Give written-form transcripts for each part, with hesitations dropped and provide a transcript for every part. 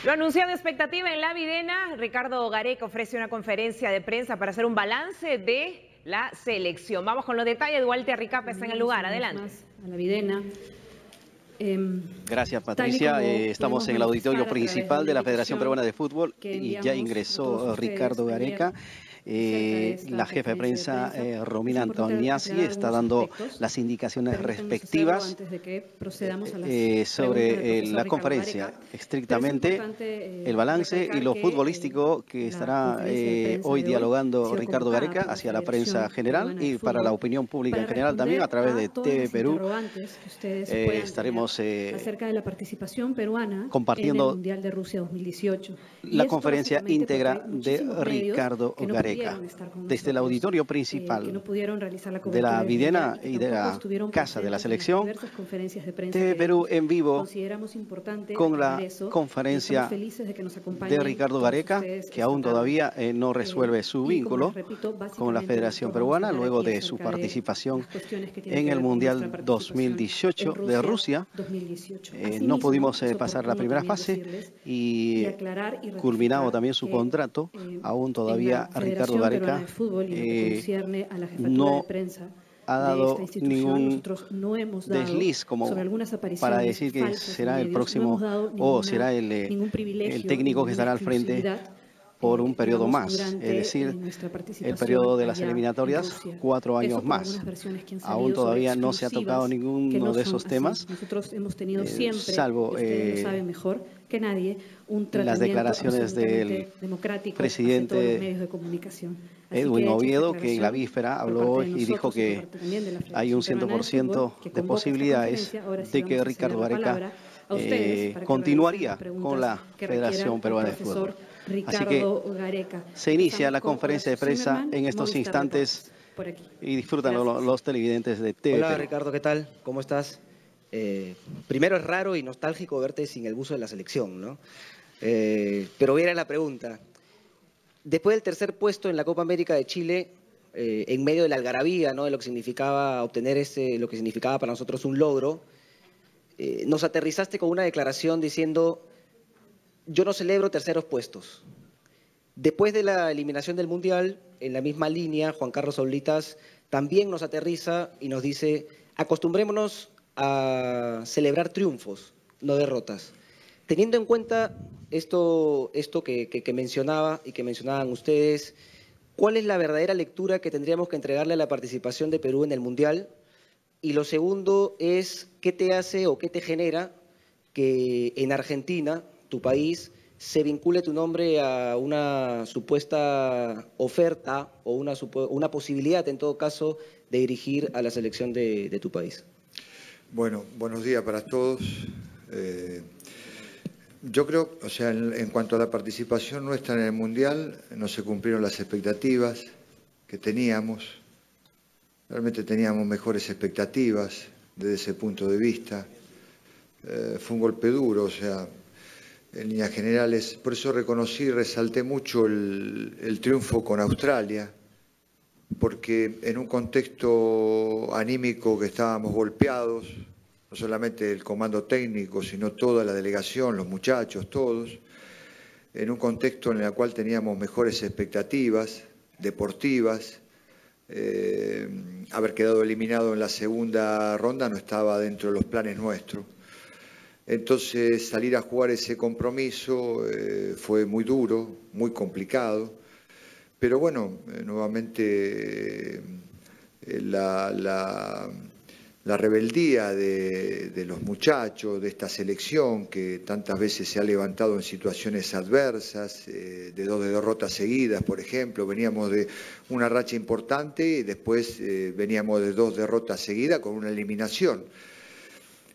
Lo anunciado expectativa en la Videna, Ricardo Gareca ofrece una conferencia de prensa para hacer un balance de la selección. Vamos con los detalles. Walter Ricapa está en el lugar. Adelante. A la Videna. Gracias, Patricia. Estamos en el auditorio principal de la Federación Peruana de Fútbol y ya ingresó Ricardo Gareca. La jefa de prensa, Romina Antoniazzi, está dando las indicaciones respectivas sobre la conferencia, estrictamente el balance y lo futbolístico que estará hoy dialogando Ricardo Gareca hacia la prensa general y para la opinión pública en general también a través de TV Perú. Estaremos acerca de la participación peruana compartiendo en el Mundial de Rusia 2018. La conferencia íntegra de Ricardo Gareca desde el auditorio principal de la Videna y de la Casa de la Selección. TV Perú en vivo con la conferencia de Ricardo Gareca, que aún todavía no resuelve su vínculo con la Federación Peruana luego de su participación en el Mundial 2018 de Rusia. No pudimos pasar la primera fase y culminado también su contrato. Aún todavía Ricardo Gareca no ha dado ningún desliz como para decir que será el próximo o será el técnico que estará al frente por un periodo más, es decir, el periodo de las eliminatorias, 4 años más. Aún todavía no se ha tocado ninguno de esos temas, salvo las declaraciones del presidente Edwin Oviedo, que en la víspera habló y dijo que hay un 100% de posibilidades de que Ricardo Gareca continuaría con la Federación Peruana de Fútbol. Así que se inicia la conferencia de prensa en estos instantes y disfrutan los televidentes de TV. Hola Ricardo, ¿qué tal? ¿Cómo estás? Primero es raro y nostálgico verte sin el buzo de la selección, ¿no? Pero viene la pregunta. Después del tercer puesto en la Copa América de Chile, en medio de la algarabía, ¿no?, de lo que significaba obtener lo que significaba para nosotros un logro, nos aterrizaste con una declaración diciendo: yo no celebro terceros puestos. Después de la eliminación del Mundial, en la misma línea, Juan Carlos Oblitas también nos aterriza y nos dice: acostumbrémonos a celebrar triunfos, no derrotas. Teniendo en cuenta esto que mencionaba y que mencionaban ustedes, ¿cuál es la verdadera lectura que tendríamos que entregarle a la participación de Perú en el Mundial? Y lo segundo es, ¿qué te hace o qué te genera que en Argentina, tu país, se vincule tu nombre a una supuesta oferta o una posibilidad, en todo caso, de dirigir a la selección de tu país? Bueno, buenos días para todos. Yo creo, o sea, en cuanto a la participación nuestra en el Mundial, no se cumplieron las expectativas que teníamos. Realmente teníamos mejores expectativas desde ese punto de vista. Fue un golpe duro, o sea, en líneas generales. Por eso reconocí y resalté mucho el triunfo con Australia, porque en un contexto anímico que estábamos golpeados, no solamente el comando técnico, sino toda la delegación, los muchachos, todos, en un contexto en el cual teníamos mejores expectativas deportivas. Haber quedado eliminado en la segunda ronda no estaba dentro de los planes nuestros. Entonces, salir a jugar ese compromiso fue muy duro, muy complicado. Pero bueno, nuevamente la rebeldía de los muchachos, de esta selección que tantas veces se ha levantado en situaciones adversas, de 2 derrotas seguidas, por ejemplo. Veníamos de una racha importante y después veníamos de 2 derrotas seguidas con una eliminación.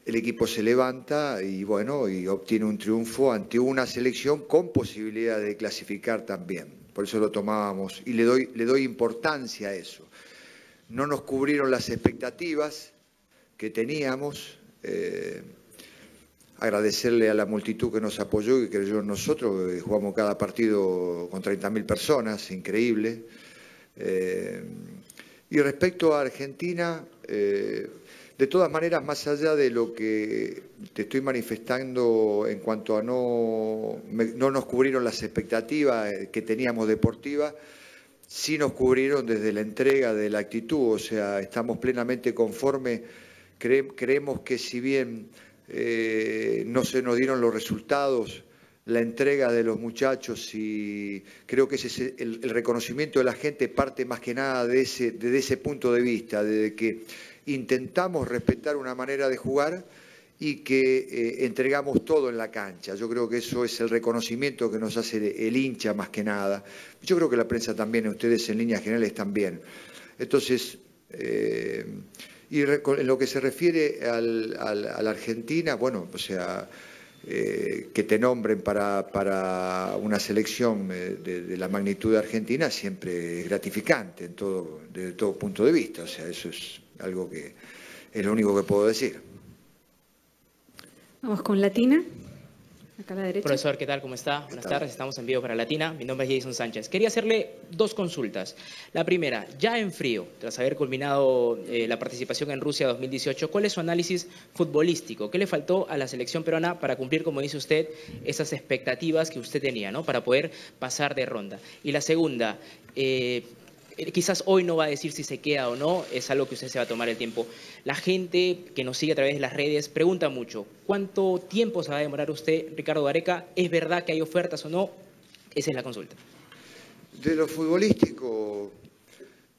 El equipo se levanta y bueno, y obtiene un triunfo ante una selección con posibilidad de clasificar también. Por eso lo tomábamos y le doy importancia a eso. No nos cubrieron las expectativas que teníamos. Agradecerle a la multitud que nos apoyó y que creyó en nosotros. Jugamos cada partido con 30.000 personas, increíble. Y respecto a Argentina, De todas maneras, más allá de lo que te estoy manifestando en cuanto a no nos cubrieron las expectativas que teníamos deportivas, sí nos cubrieron desde la entrega de la actitud, o sea, estamos plenamente conformes, creemos que si bien no se nos dieron los resultados, la entrega de los muchachos, y creo que ese es el reconocimiento de la gente parte más que nada desde ese punto de vista, de que intentamos respetar una manera de jugar y que entregamos todo en la cancha. Yo creo que eso es el reconocimiento que nos hace el hincha más que nada. Yo creo que la prensa también, ustedes en líneas generales también. Entonces, y en lo que se refiere a la Argentina, bueno, o sea, que te nombren para una selección de la magnitud de Argentina siempre es gratificante desde todo punto de vista. O sea, eso es algo que es lo único que puedo decir. Vamos con Latina. Acá a la derecha. Profesor, ¿qué tal? ¿Cómo está? Buenas tardes, estamos en vivo para Latina. Mi nombre es Jason Sánchez. Quería hacerle dos consultas. La primera, ya en frío, tras haber culminado la participación en Rusia 2018, ¿cuál es su análisis futbolístico? ¿Qué le faltó a la selección peruana para cumplir, como dice usted, esas expectativas que usted tenía, ¿no?, para poder pasar de ronda? Y la segunda, quizás hoy no va a decir si se queda o no, es algo que usted se va a tomar el tiempo. La gente que nos sigue a través de las redes pregunta mucho, ¿cuánto tiempo se va a demorar usted, Ricardo Gareca? ¿Es verdad que hay ofertas o no? Esa es la consulta. De lo futbolístico,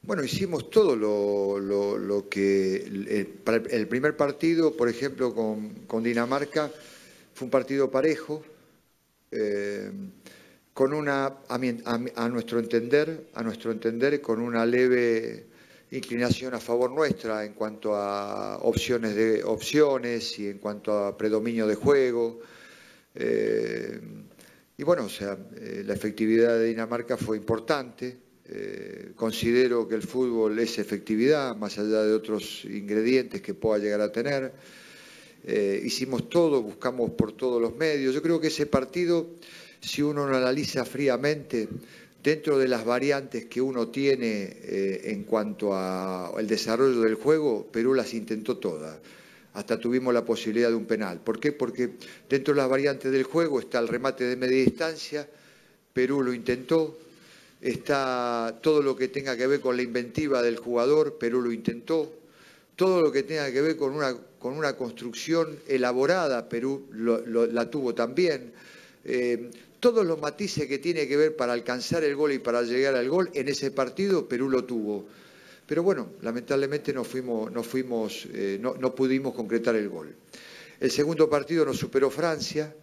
bueno, hicimos todo lo que... Para el primer partido, por ejemplo, con Dinamarca, fue un partido parejo, con una, a nuestro entender, con una leve inclinación a favor nuestra en cuanto a opciones y en cuanto a predominio de juego. Y bueno, o sea, la efectividad de Dinamarca fue importante. Considero que el fútbol es efectividad, más allá de otros ingredientes que pueda llegar a tener. Hicimos todo, buscamos por todos los medios. Yo creo que ese partido, si uno lo analiza fríamente, dentro de las variantes que uno tiene en cuanto al desarrollo del juego, Perú las intentó todas. Hasta tuvimos la posibilidad de un penal. ¿Por qué? Porque dentro de las variantes del juego está el remate de media distancia, Perú lo intentó, está todo lo que tenga que ver con la inventiva del jugador, Perú lo intentó, todo lo que tenga que ver con una construcción elaborada, Perú la tuvo también. Todos los matices que tiene que ver para alcanzar el gol y para llegar al gol, en ese partido Perú lo tuvo. Pero bueno, lamentablemente no pudimos concretar el gol. El segundo partido nos superó Francia.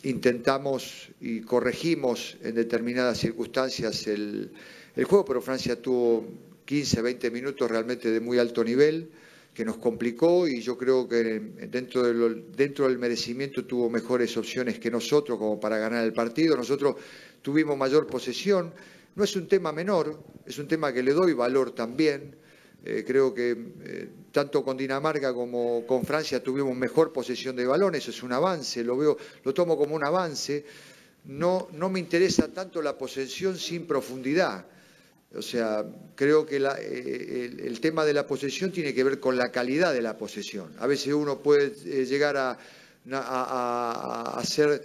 Intentamos y corregimos en determinadas circunstancias el juego, pero Francia tuvo 15, 20 minutos realmente de muy alto nivel, que nos complicó, y yo creo que dentro del merecimiento tuvo mejores opciones que nosotros como para ganar el partido. Nosotros tuvimos mayor posesión. No es un tema menor, es un tema que le doy valor también. Creo que tanto con Dinamarca como con Francia tuvimos mejor posesión de balón. Eso es un avance, lo tomo como un avance. No me interesa tanto la posesión sin profundidad. O sea, creo que el tema de la posesión tiene que ver con la calidad de la posesión. A veces uno puede llegar a ser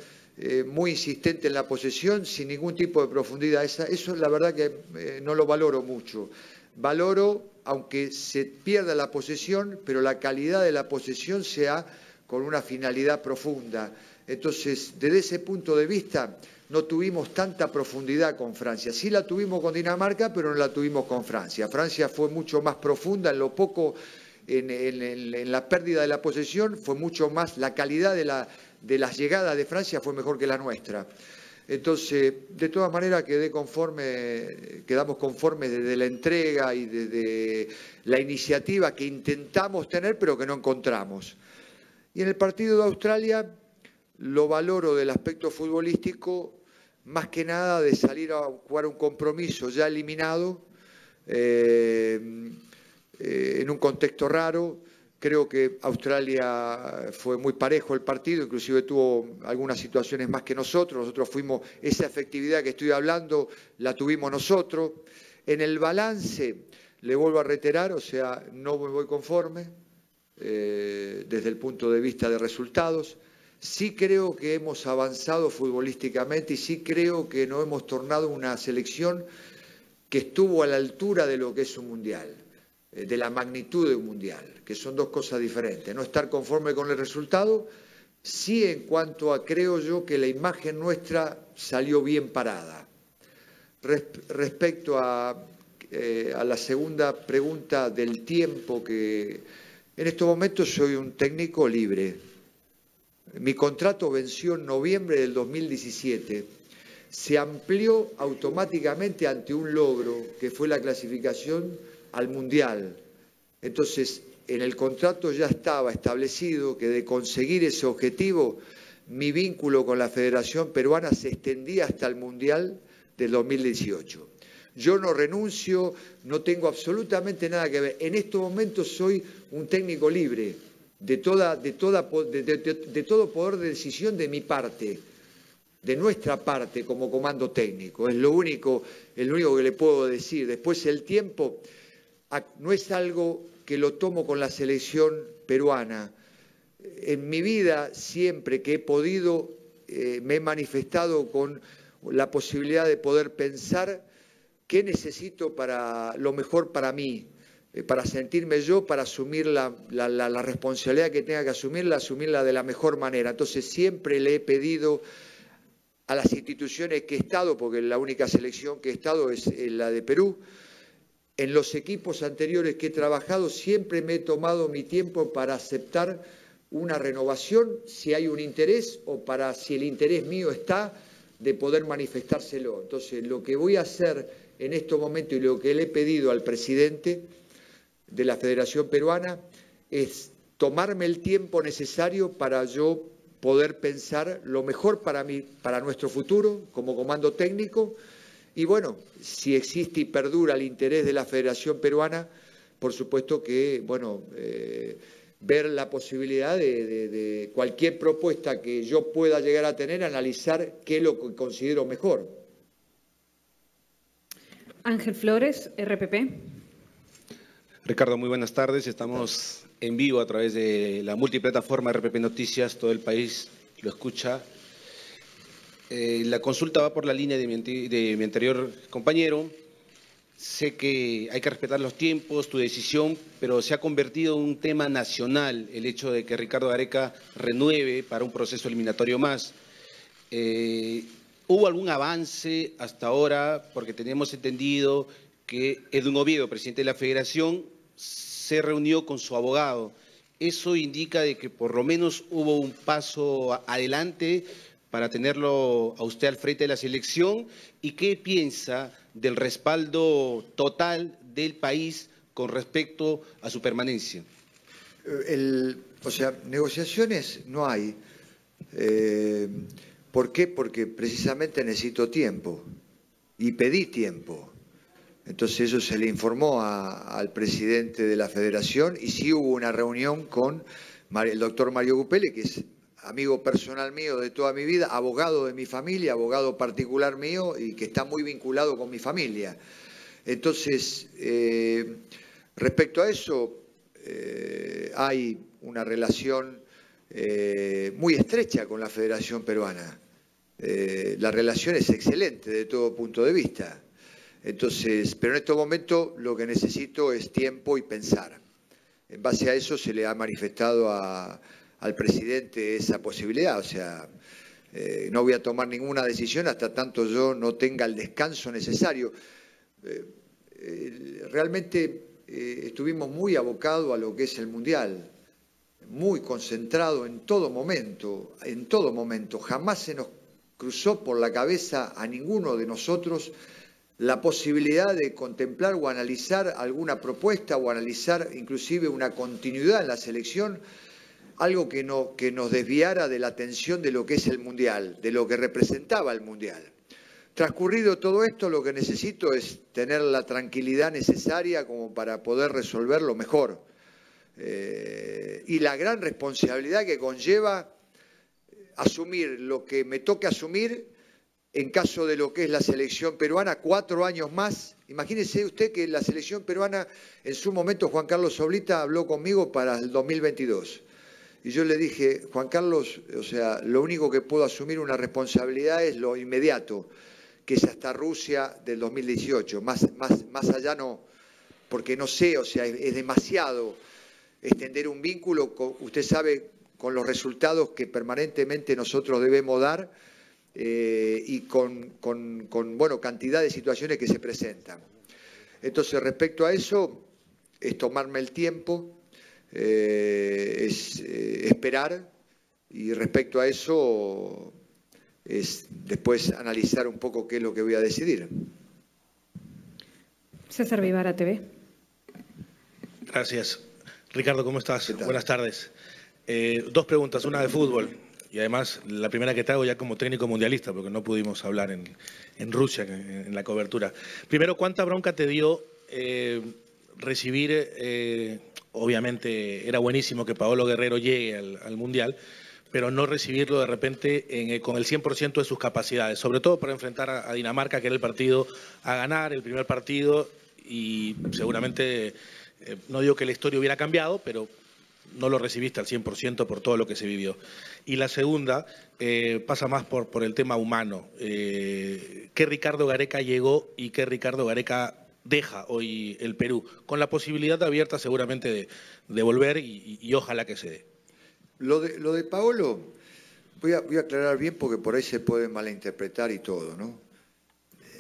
muy insistente en la posesión sin ningún tipo de profundidad. Eso la verdad que no lo valoro mucho. Valoro, aunque se pierda la posesión, pero la calidad de la posesión sea con una finalidad profunda. Entonces, desde ese punto de vista, no tuvimos tanta profundidad con Francia. Sí la tuvimos con Dinamarca, pero no la tuvimos con Francia. Francia fue mucho más profunda en lo poco, en la pérdida de la posesión, fue mucho más, la calidad de las llegadas de Francia fue mejor que la nuestra. Entonces, de todas maneras quedamos conformes desde la entrega y desde la iniciativa que intentamos tener, pero que no encontramos. Y en el partido de Australia lo valoro del aspecto futbolístico, más que nada de salir a jugar un compromiso ya eliminado, en un contexto raro. Creo que Australia fue muy parejo el partido, inclusive tuvo algunas situaciones más que nosotros. Nosotros fuimos, esa efectividad que estoy hablando, la tuvimos nosotros. En el balance, le vuelvo a reiterar, o sea, no me voy conforme desde el punto de vista de resultados. Sí creo que hemos avanzado futbolísticamente y sí creo que nos hemos tornado una selección que estuvo a la altura de lo que es un mundial, de la magnitud de un mundial, que son dos cosas diferentes. No estar conforme con el resultado, sí en cuanto a, creo yo, que la imagen nuestra salió bien parada. Respecto a la segunda pregunta del tiempo, que en estos momentos soy un técnico libre. Mi contrato venció en noviembre del 2017. Se amplió automáticamente ante un logro que fue la clasificación al Mundial. Entonces, en el contrato ya estaba establecido que de conseguir ese objetivo, mi vínculo con la Federación Peruana se extendía hasta el Mundial del 2018. Yo no renuncio, no tengo absolutamente nada que ver. En estos momentos soy un técnico libre de todo poder de decisión de mi parte, de nuestra parte como comando técnico. Es lo único que le puedo decir. Después el tiempo no es algo que lo tomo con la selección peruana. En mi vida, siempre que he podido, me he manifestado con la posibilidad de poder pensar qué necesito para lo mejor para mí, para sentirme yo, para asumir la responsabilidad que tenga que asumirla de la mejor manera. Entonces siempre le he pedido a las instituciones que he estado, porque la única selección que he estado es la de Perú, en los equipos anteriores que he trabajado siempre me he tomado mi tiempo para aceptar una renovación, si hay un interés o para, si el interés mío está, de poder manifestárselo. Entonces, lo que voy a hacer en estos momentos y lo que le he pedido al presidente de la Federación Peruana es tomarme el tiempo necesario para yo poder pensar lo mejor para mí, para nuestro futuro como comando técnico. Y bueno, si existe y perdura el interés de la Federación Peruana, por supuesto que, bueno, ver la posibilidad de cualquier propuesta que yo pueda llegar a tener, analizar qué es lo que considero mejor. Ángel Flores, RPP. Ricardo, muy buenas tardes. Estamos en vivo a través de la multiplataforma RPP Noticias. Todo el país lo escucha. La consulta va por la línea de mi anterior compañero. Sé que hay que respetar los tiempos, tu decisión, pero se ha convertido en un tema nacional el hecho de que Ricardo Gareca renueve para un proceso eliminatorio más. ¿Hubo algún avance hasta ahora? Porque teníamos entendido que Edwin Oviedo, presidente de la Federación, se reunió con su abogado. Eso indica de que por lo menos hubo un paso adelante para tenerlo a usted al frente de la selección. ¿Y qué piensa del respaldo total del país con respecto a su permanencia? O sea, negociaciones no hay. ¿Por qué? Porque precisamente necesito tiempo y pedí tiempo. Entonces eso se le informó al presidente de la Federación y sí hubo una reunión con el doctor Mario Gupelli, que es amigo personal mío de toda mi vida, abogado de mi familia, abogado particular mío y que está muy vinculado con mi familia. Entonces, respecto a eso, hay una relación muy estrecha con la Federación Peruana. La relación es excelente de todo punto de vista. Entonces, pero en estos momentos lo que necesito es tiempo y pensar. En base a eso se le ha manifestado al presidente esa posibilidad. O sea, no voy a tomar ninguna decisión hasta tanto yo no tenga el descanso necesario. Realmente estuvimos muy abocados a lo que es el Mundial, muy concentrado en todo momento, en todo momento. Jamás se nos cruzó por la cabeza a ninguno de nosotros la posibilidad de contemplar o analizar alguna propuesta o analizar inclusive una continuidad en la selección, algo que nos desviara de la atención de lo que es el Mundial, de lo que representaba el Mundial. Transcurrido todo esto, lo que necesito es tener la tranquilidad necesaria como para poder resolverlo mejor. Y la gran responsabilidad que conlleva asumir lo que me toque asumir en caso de lo que es la selección peruana, 4 años más. Imagínese usted que la selección peruana, en su momento Juan Carlos Oblita habló conmigo para el 2022. Y yo le dije, Juan Carlos, o sea, lo único que puedo asumir una responsabilidad es lo inmediato, que es hasta Rusia del 2018. Más allá no, porque no sé, o sea, es demasiado extender un vínculo, usted sabe, con los resultados que permanentemente nosotros debemos dar y con bueno, cantidad de situaciones que se presentan. Entonces, respecto a eso, es tomarme el tiempo, es esperar, y respecto a eso es después analizar un poco qué es lo que voy a decidir. César Vivara, TV. Gracias. Ricardo, ¿cómo estás? Buenas tardes. 2 preguntas, una de fútbol y además la primera que te hago ya como técnico mundialista, porque no pudimos hablar en Rusia en la cobertura. Primero, ¿cuánta bronca te dio recibir, obviamente era buenísimo que Paolo Guerrero llegue al Mundial, pero no recibirlo de repente con el 100% de sus capacidades, sobre todo para enfrentar a Dinamarca, que era el partido a ganar, el primer partido, y seguramente, no digo que la historia hubiera cambiado, pero no lo recibiste al 100% por todo lo que se vivió. Y la segunda pasa más por el tema humano. ¿Qué Ricardo Gareca llegó y qué Ricardo Gareca deja hoy el Perú? Con la posibilidad abierta seguramente de volver y ojalá que se dé. Lo de Paolo, voy a aclarar bien porque por ahí se puede malinterpretar y todo, ¿no?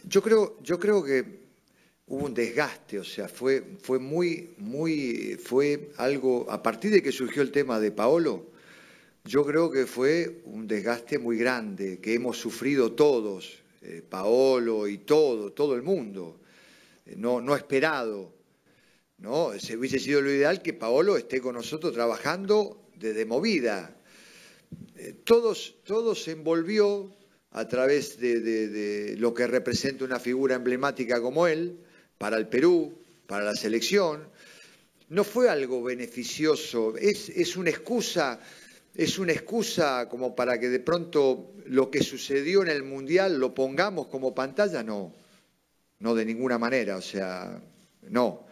Yo creo que hubo un desgaste, o sea, fue algo, a partir de que surgió el tema de Paolo, yo creo que fue un desgaste muy grande, que hemos sufrido todos, Paolo y todo el mundo, no esperado, ¿no? Se hubiese sido lo ideal que Paolo esté con nosotros trabajando desde Movida. Todo se envolvió a través de lo que representa una figura emblemática como él, para el Perú, para la selección. No fue algo beneficioso, es una excusa como para que de pronto lo que sucedió en el Mundial lo pongamos como pantalla, no de ninguna manera, o sea, no.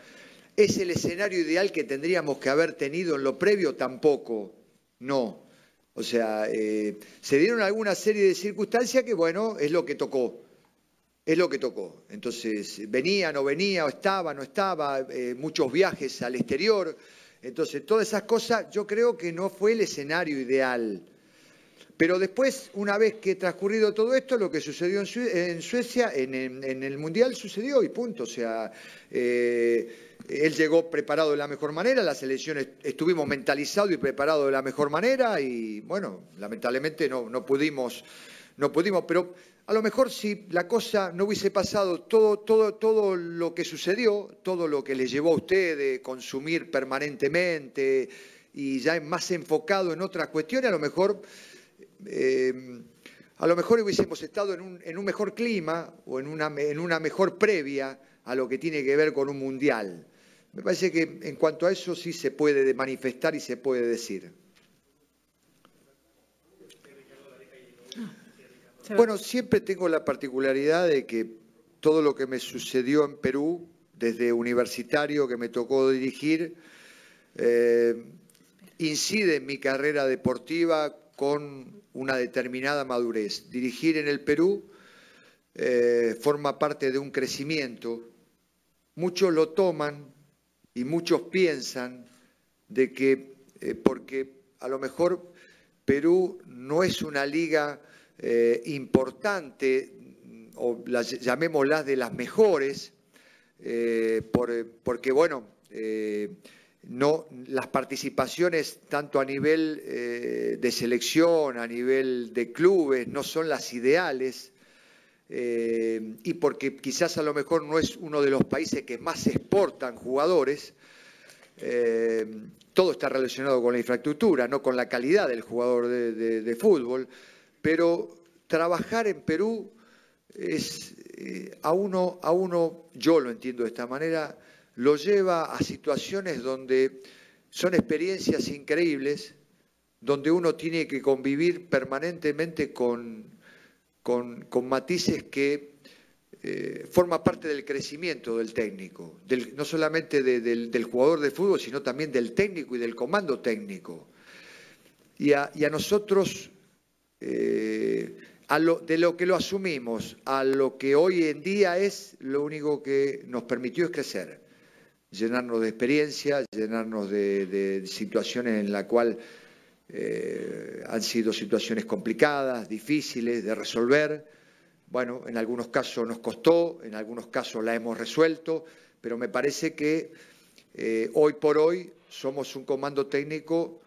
¿Es el escenario ideal que tendríamos que haber tenido en lo previo? Tampoco, no. O sea, se dieron alguna serie de circunstancias que, bueno, es lo que tocó. Es lo que tocó. Entonces, venía, no venía, o estaba, no estaba, muchos viajes al exterior. Entonces, todas esas cosas yo creo que no fue el escenario ideal. Pero después, una vez que transcurrido todo esto, lo que sucedió en Suecia, en el Mundial, sucedió y punto. O sea, él llegó preparado de la mejor manera, la selección estuvimos mentalizados y preparados de la mejor manera y, bueno, lamentablemente no pudimos, pero a lo mejor si la cosa no hubiese pasado todo lo que sucedió, todo lo que les llevó a usted de consumir permanentemente y ya más enfocado en otras cuestiones, a lo mejor hubiésemos estado en un mejor clima o en una mejor previa a lo que tiene que ver con un mundial. Me parece que en cuanto a eso sí se puede manifestar y se puede decir. Bueno, siempre tengo la particularidad de que todo lo que me sucedió en Perú, desde universitario que me tocó dirigir, incide en mi carrera deportiva con una determinada madurez. Dirigir en el Perú forma parte de un crecimiento. Muchos lo toman y muchos piensan de que, porque a lo mejor Perú no es una liga importante, o llamémoslas de las mejores, porque bueno, no, las participaciones tanto a nivel de selección, a nivel de clubes, no son las ideales, y porque quizás a lo mejor no es uno de los países que más exportan jugadores. Todo está relacionado con la infraestructura, no con la calidad del jugador de fútbol, pero trabajar en Perú es a uno, yo lo entiendo de esta manera, lo lleva a situaciones donde son experiencias increíbles, donde uno tiene que convivir permanentemente con con matices que forma parte del crecimiento del técnico, no solamente del jugador de fútbol, sino también del técnico y del comando técnico. Y a nosotros, de lo que lo asumimos a lo que hoy en día es, lo único que nos permitió es crecer, llenarnos de experiencia, llenarnos de situaciones en las cuales han sido situaciones complicadas, difíciles de resolver. Bueno, en algunos casos nos costó, en algunos casos la hemos resuelto, pero me parece que hoy por hoy somos un comando técnico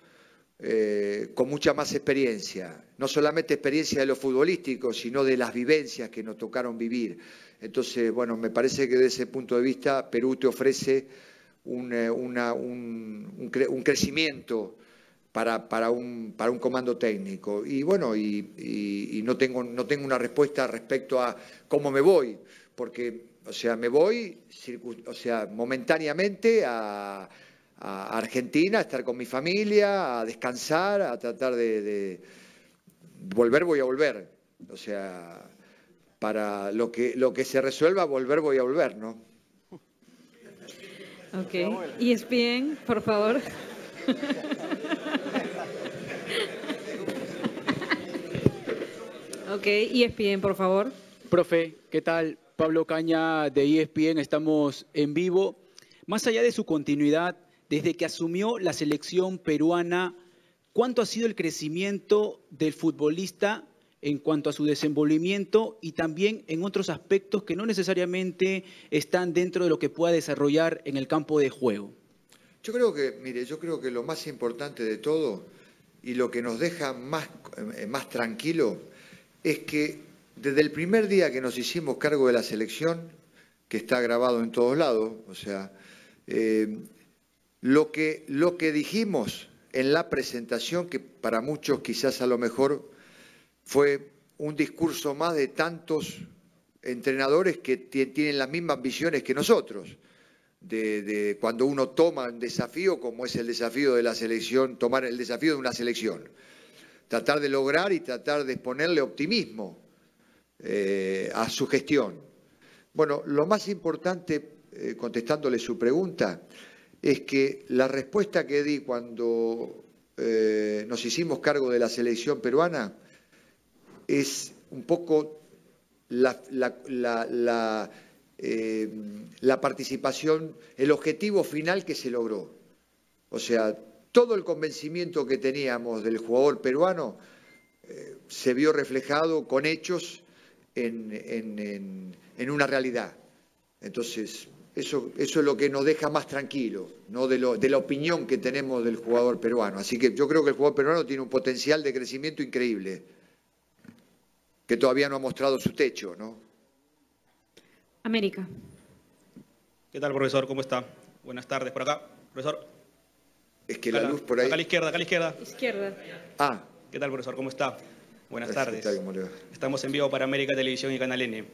con mucha más experiencia, no solamente experiencia de lo futbolístico, sino de las vivencias que nos tocaron vivir. Entonces, bueno, me parece que desde ese punto de vista Perú te ofrece un crecimiento para un comando técnico. Y bueno, y no tengo una respuesta respecto a cómo me voy, porque, o sea, me voy, momentáneamente a Argentina, a estar con mi familia, a descansar, a tratar de volver, voy a volver. O sea, para lo que se resuelva, volver, voy a volver, ¿no? Ok. ESPN, por favor. Ok, ESPN, por favor. Profe, ¿qué tal? Pablo Caña de ESPN, estamos en vivo. Más allá de su continuidad, desde que asumió la selección peruana, ¿cuánto ha sido el crecimiento del futbolista en cuanto a su desenvolvimiento y también en otros aspectos que no necesariamente están dentro de lo que pueda desarrollar en el campo de juego? Yo creo que lo más importante de todo y lo que nos deja más tranquilo es que desde el primer día que nos hicimos cargo de la selección, que está grabado en todos lados, o sea, lo que dijimos en la presentación, que para muchos quizás a lo mejor fue un discurso más de tantos entrenadores que tienen las mismas visiones que nosotros, de cuando uno toma un desafío como es el desafío de la selección, tomar el desafío de una selección, tratar de lograr y tratar de ponerle optimismo a su gestión. Bueno, lo más importante, contestándole su pregunta, es que la respuesta que di cuando nos hicimos cargo de la selección peruana es un poco la participación, el objetivo final que se logró. O sea, todo el convencimiento que teníamos del jugador peruano se vio reflejado con hechos en una realidad. Entonces, eso es lo que nos deja más tranquilos, ¿no? de la opinión que tenemos del jugador peruano. Así que yo creo que el jugador peruano tiene un potencial de crecimiento increíble, que todavía no ha mostrado su techo, ¿no? América. ¿Qué tal, profesor? ¿Cómo está? Buenas tardes. Por acá, profesor. Es que la luz por ahí... Acá a la izquierda, acá a la izquierda. Izquierda. Ah. ¿Qué tal, profesor? ¿Cómo está? Buenas tardes. ¿Qué tal? ¿Cómo le va? Estamos en vivo para América Televisión y Canal N.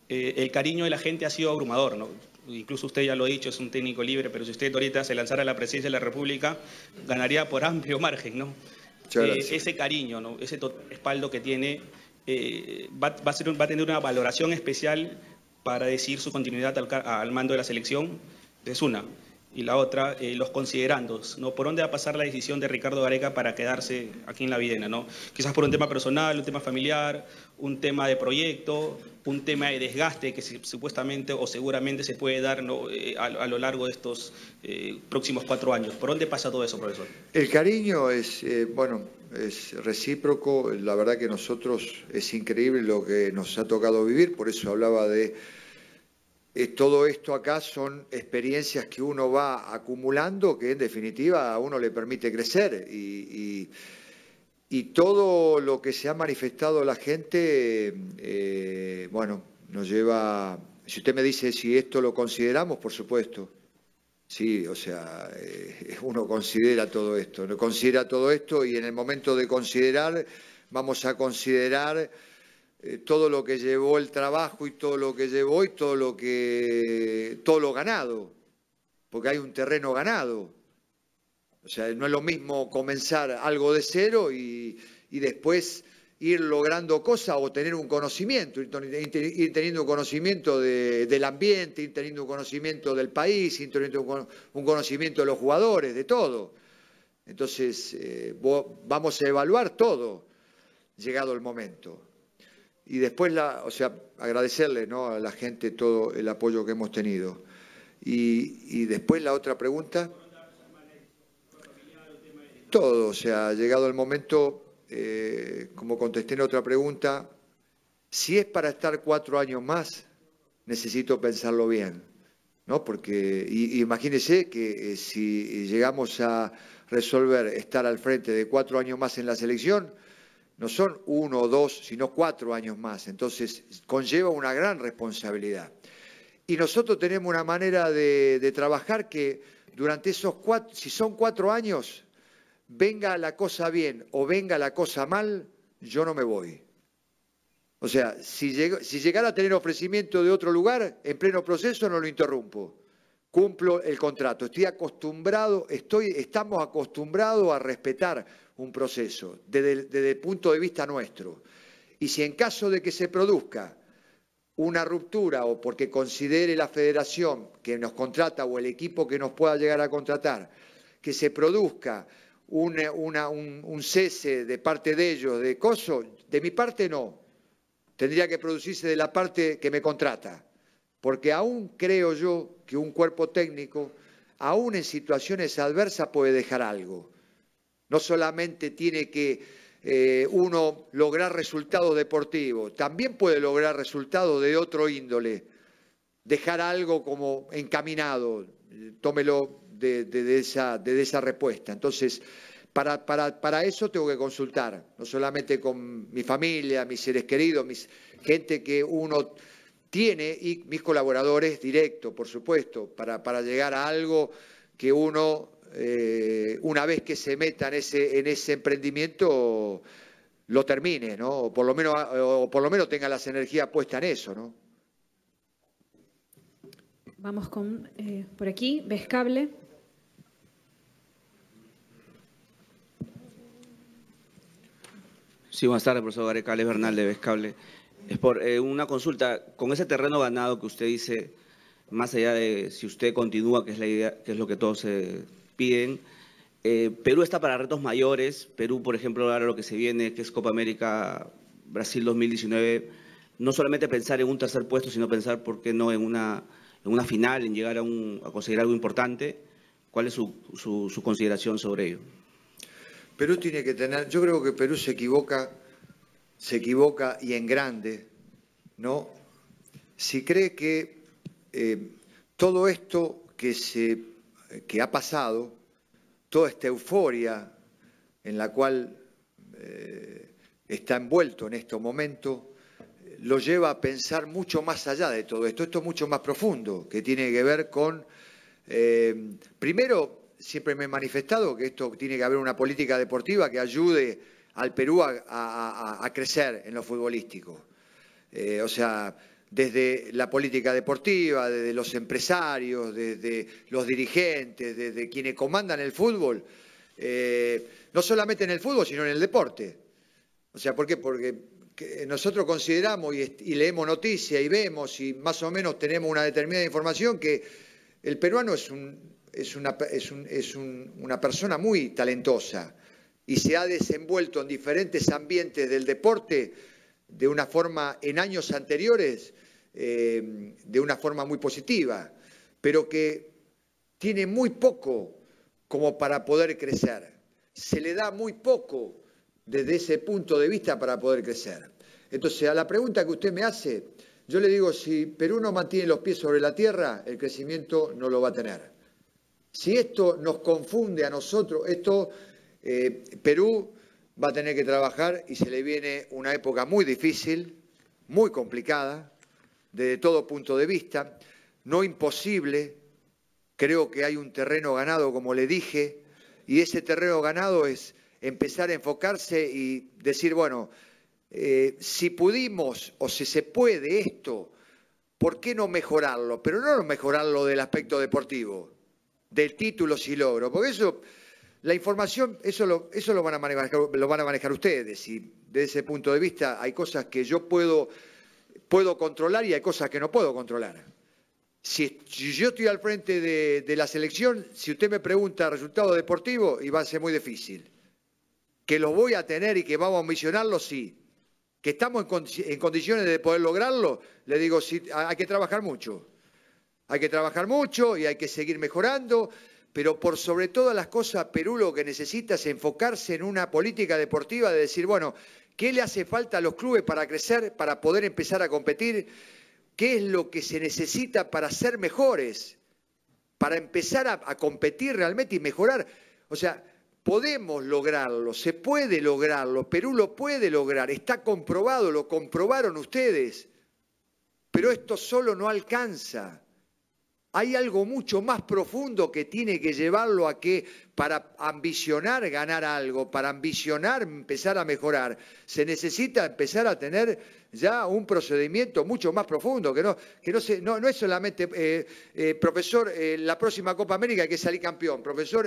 El cariño de la gente ha sido abrumador, ¿no? Incluso usted ya lo ha dicho, es un técnico libre, pero si usted ahorita se lanzara a la presidencia de la República, ganaría por amplio margen, ¿no? Ese cariño, ¿no? Ese respaldo que tiene, va a tener una valoración especial para decidir su continuidad al mando de la selección. Es una. Y la otra, los considerandos, ¿no? ¿Por dónde va a pasar la decisión de Ricardo Gareca para quedarse aquí en la Videna, ¿no? Quizás por un tema personal, un tema familiar, un tema de proyecto, un tema de desgaste que supuestamente o seguramente se puede dar, ¿no? a lo largo de estos próximos 4 años. ¿Por dónde pasa todo eso, profesor? El cariño es recíproco. La verdad que nosotros es increíble lo que nos ha tocado vivir, por eso hablaba de... todo esto acá son experiencias que uno va acumulando, que en definitiva a uno le permite crecer y todo lo que se ha manifestado la gente, bueno, nos lleva... Si usted me dice si esto lo consideramos, por supuesto. Sí, o sea, uno considera todo esto, ¿no? Considera todo esto y en el momento de considerar, vamos a considerar... todo lo que llevó el trabajo y todo lo que llevó y todo lo ganado, porque hay un terreno ganado. O sea, no es lo mismo comenzar algo de cero y después ir logrando cosas o tener un conocimiento, ir teniendo un conocimiento del ambiente, ir teniendo un conocimiento del país, ir teniendo un conocimiento de los jugadores, de todo. Entonces, vamos a evaluar todo, llegado el momento. Y después, agradecerle, ¿no?, a la gente todo el apoyo que hemos tenido. Y después la otra pregunta. Todo, llegado el momento, como contesté en otra pregunta, si es para estar 4 años más, necesito pensarlo bien, ¿no? Porque imagínese que si llegamos a resolver estar al frente de 4 años más en la selección, no son 1 o 2, sino 4 años más. Entonces, conlleva una gran responsabilidad. Y nosotros tenemos una manera de trabajar que durante esos 4, si son 4 años, venga la cosa bien o venga la cosa mal, yo no me voy. O sea, si llegara a tener ofrecimiento de otro lugar, en pleno proceso no lo interrumpo. Cumplo el contrato. Estamos acostumbrados a respetar un proceso desde el punto de vista nuestro. Y si en caso de que se produzca una ruptura o porque considere la federación que nos contrata o el equipo que nos pueda llegar a contratar, que se produzca un cese de parte de ellos, de mi parte no. Tendría que producirse de la parte que me contrata. Porque aún creo yo que un cuerpo técnico, aún en situaciones adversas, puede dejar algo. No solamente tiene que uno lograr resultados deportivos, también puede lograr resultados de otro índole. Dejar algo como encaminado, tómelo de esa respuesta. Entonces, para eso tengo que consultar, no solamente con mi familia, mis seres queridos, gente que uno tiene y mis colaboradores directos, por supuesto, para llegar a algo que uno, una vez que se meta en ese emprendimiento, lo termine, ¿no? O por lo menos tenga las energías puestas en eso, ¿no? Vamos con, por aquí, Vescable. Sí, buenas tardes, profesor Gareca, Alex Bernal de Vescable. Es por una consulta, con ese terreno ganado que usted dice, más allá de si usted continúa, que es la idea, que es lo que todos piden, Perú está para retos mayores. Perú, por ejemplo, ahora lo que se viene, que es Copa América Brasil 2019, no solamente pensar en un tercer puesto, sino pensar, ¿por qué no?, en una final, en llegar a conseguir algo importante. ¿Cuál es su consideración sobre ello? Perú tiene que tener, yo creo que Perú se equivoca y en grande, ¿no? Si cree que todo esto que ha pasado, toda esta euforia en la cual está envuelto en estos momentos, lo lleva a pensar mucho más allá de todo esto. Esto es mucho más profundo, que tiene que ver con, primero, siempre me he manifestado que esto tiene que haber una política deportiva que ayude al Perú a crecer en lo futbolístico. O sea, desde la política deportiva, desde los empresarios, desde los dirigentes, desde quienes comandan el fútbol, no solamente en el fútbol, sino en el deporte. O sea, ¿por qué? Porque nosotros consideramos y leemos noticias y vemos y más o menos tenemos una determinada información que el peruano es una persona muy talentosa y se ha desenvuelto en diferentes ambientes del deporte de una forma, en años anteriores, de una forma muy positiva, pero que tiene muy poco como para poder crecer. Se le da muy poco desde ese punto de vista para poder crecer. Entonces, a la pregunta que usted me hace, yo le digo, si Perú no mantiene los pies sobre la tierra, el crecimiento no lo va a tener. Si esto nos confunde a nosotros, Perú va a tener que trabajar y se le viene una época muy difícil, muy complicada, desde todo punto de vista, no imposible. Creo que hay un terreno ganado, como le dije, y ese terreno ganado es empezar a enfocarse y decir, bueno, si pudimos o si se puede esto, ¿por qué no mejorarlo? Pero no mejorarlo del aspecto deportivo, del título si logro, porque eso La información, eso lo van a manejar ustedes, y desde ese punto de vista hay cosas que yo puedo controlar y hay cosas que no puedo controlar. Si yo estoy al frente de la selección, si usted me pregunta resultado deportivo, y va a ser muy difícil. Que los voy a tener y que vamos a ambicionarlo, sí. Que estamos en condiciones de poder lograrlo, le digo, sí, hay que trabajar mucho. Hay que trabajar mucho y hay que seguir mejorando, pero por sobre todas las cosas, Perú lo que necesita es enfocarse en una política deportiva de decir, bueno, ¿qué le hace falta a los clubes para crecer, para poder empezar a competir? ¿Qué es lo que se necesita para ser mejores? Para empezar a competir realmente y mejorar. O sea, podemos lograrlo, se puede lograrlo, Perú lo puede lograr, está comprobado, lo comprobaron ustedes. Pero esto solo no alcanza. Hay algo mucho más profundo que tiene que llevarlo a que para ambicionar ganar algo, para ambicionar empezar a mejorar, se necesita empezar a tener ya un procedimiento mucho más profundo, que no es solamente, profesor, la próxima Copa América hay que salir campeón, profesor,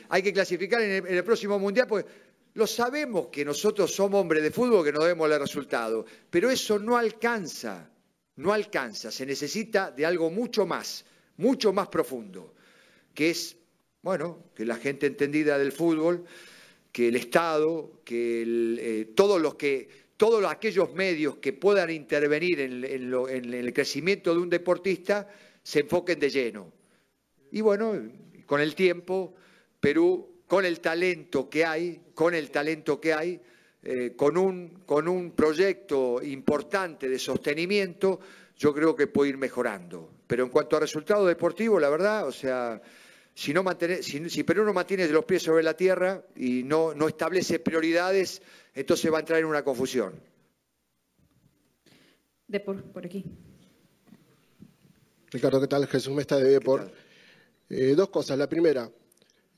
hay que clasificar en el próximo Mundial, pues lo sabemos que nosotros somos hombres de fútbol que no debemos el resultado, pero eso no alcanza, se necesita de algo mucho más profundo, que es, bueno, que la gente entendida del fútbol, que el Estado, que todos aquellos medios que puedan intervenir en el crecimiento de un deportista se enfoquen de lleno. Y bueno, con el tiempo, Perú, con el talento que hay, con un proyecto importante de sostenimiento, yo creo que puede ir mejorando. Pero en cuanto a resultado deportivo, la verdad, o sea, si Perú no mantiene los pies sobre la tierra y no establece prioridades, entonces va a entrar en una confusión. Por aquí. Ricardo, ¿qué tal? Jesús Mesta de Depor. Dos cosas. La primera,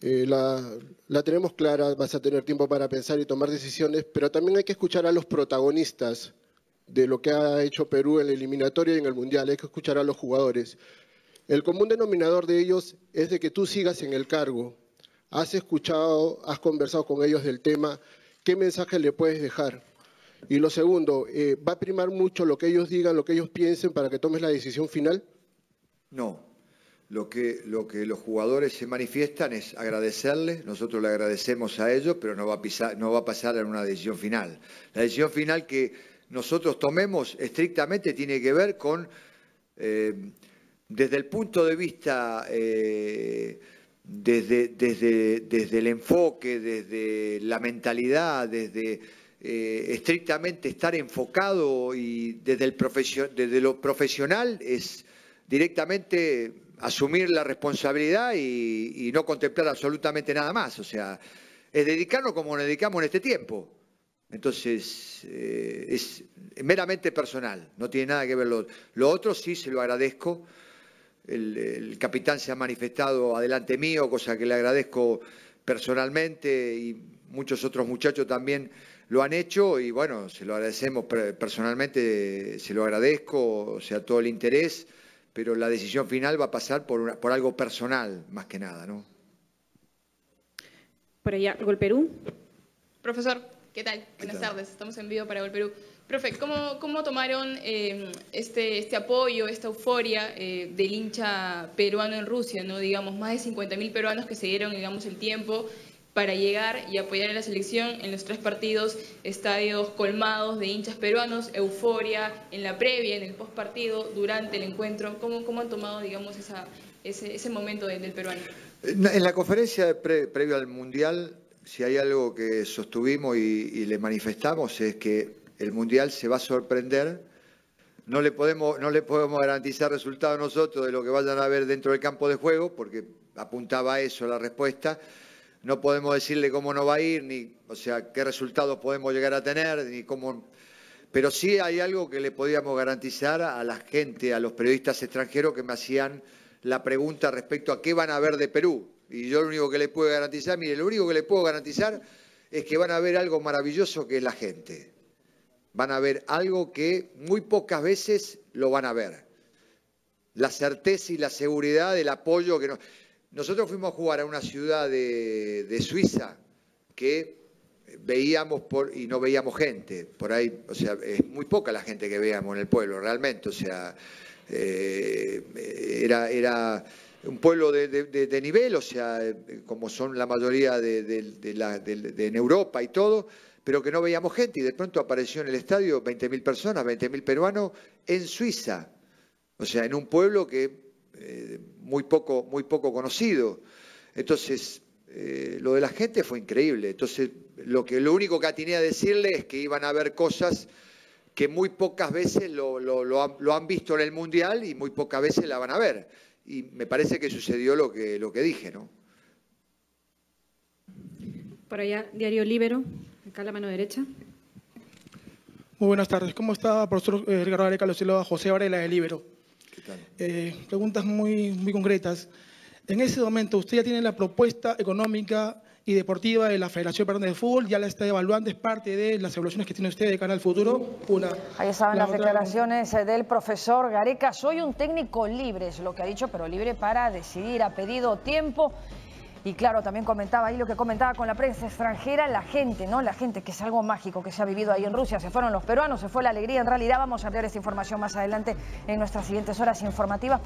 la tenemos clara, vas a tener tiempo para pensar y tomar decisiones, pero también hay que escuchar a los protagonistas de lo que ha hecho Perú en la eliminatoria y en el Mundial. Hay que escuchar a los jugadores. El común denominador de ellos es de que tú sigas en el cargo. Has escuchado, has conversado con ellos del tema. ¿Qué mensaje le puedes dejar? Y lo segundo, ¿va a primar mucho lo que ellos digan, lo que ellos piensen para que tomes la decisión final? No. Lo que los jugadores se manifiestan es agradecerles, nosotros le agradecemos a ellos, pero no va a pasar a una decisión final. La decisión final que nosotros tomemos estrictamente tiene que ver con, desde el punto de vista, desde el enfoque, desde la mentalidad, desde estrictamente estar enfocado y desde lo profesional es directamente asumir la responsabilidad y no contemplar absolutamente nada más. O sea, es dedicarnos como nos dedicamos en este tiempo. Entonces, es meramente personal, no tiene nada que ver lo otro, sí se lo agradezco. El capitán se ha manifestado adelante mío, cosa que le agradezco personalmente, y muchos otros muchachos también lo han hecho, y bueno, se lo agradecemos personalmente, se lo agradezco, o sea, todo el interés, pero la decisión final va a pasar por algo personal, más que nada, ¿no? Por allá, Gol Perú. Profesor, ¿qué tal? Buenas tardes, estamos en vivo para Gol Perú. Profe, ¿cómo tomaron este apoyo, esta euforia del hincha peruano en Rusia, ¿no? Digamos, más de 50.000 peruanos que se dieron, digamos, el tiempo para llegar y apoyar a la selección en los 3 partidos, estadios colmados de hinchas peruanos, euforia en la previa, en el postpartido, durante el encuentro? ¿Cómo han tomado, digamos, ese momento del peruano? En la conferencia previa al Mundial, si hay algo que sostuvimos y le manifestamos es que el Mundial se va a sorprender. No le podemos garantizar resultados nosotros de lo que vayan a ver dentro del campo de juego, porque apuntaba a eso la respuesta. No podemos decirle cómo no va a ir, ni, o sea, qué resultados podemos llegar a tener, ni cómo. Pero sí hay algo que le podíamos garantizar a la gente, a los periodistas extranjeros que me hacían la pregunta respecto a qué van a ver de Perú. Y yo lo único que le puedo garantizar, mire, lo único que le puedo garantizar es que van a ver algo maravilloso que es la gente. Van a ver algo que muy pocas veces lo van a ver. La certeza y la seguridad del apoyo que no. nosotros fuimos a jugar a una ciudad de Suiza que veíamos y no veíamos gente. Por ahí, o sea, es muy poca la gente que veíamos en el pueblo, realmente. O sea, era un pueblo de nivel, o sea, como son la mayoría en Europa y todo, pero que no veíamos gente, y de pronto apareció en el estadio 20.000 personas, 20.000 peruanos en Suiza, o sea, en un pueblo que muy poco conocido. Entonces, lo de la gente fue increíble. Entonces, lo único que atiné a decirle es que iban a haber cosas que muy pocas veces lo han visto en el Mundial y muy pocas veces la van a ver. Y me parece que sucedió lo que dije, ¿no? Por allá, Diario Líbero, acá a la mano derecha. Muy buenas tardes. ¿Cómo está, profesor Ricardo Gareca? Lo saluda José Varela de Líbero. ¿Qué tal? Preguntas muy concretas. En ese momento, ¿usted ya tiene la propuesta económica y deportiva de la Federación Peruana de Fútbol? ¿Ya la está evaluando? ¿Es parte de las evaluaciones que tiene usted de cara al futuro? Ahí estaban las declaraciones del profesor Gareca. Soy un técnico libre, es lo que ha dicho, pero libre para decidir. Ha pedido tiempo. Y claro, también comentaba ahí lo que comentaba con la prensa extranjera, la gente, ¿no? La gente, que es algo mágico que se ha vivido ahí en Rusia. Se fueron los peruanos, se fue la alegría. En realidad vamos a ampliar esta información más adelante en nuestras siguientes horas informativas.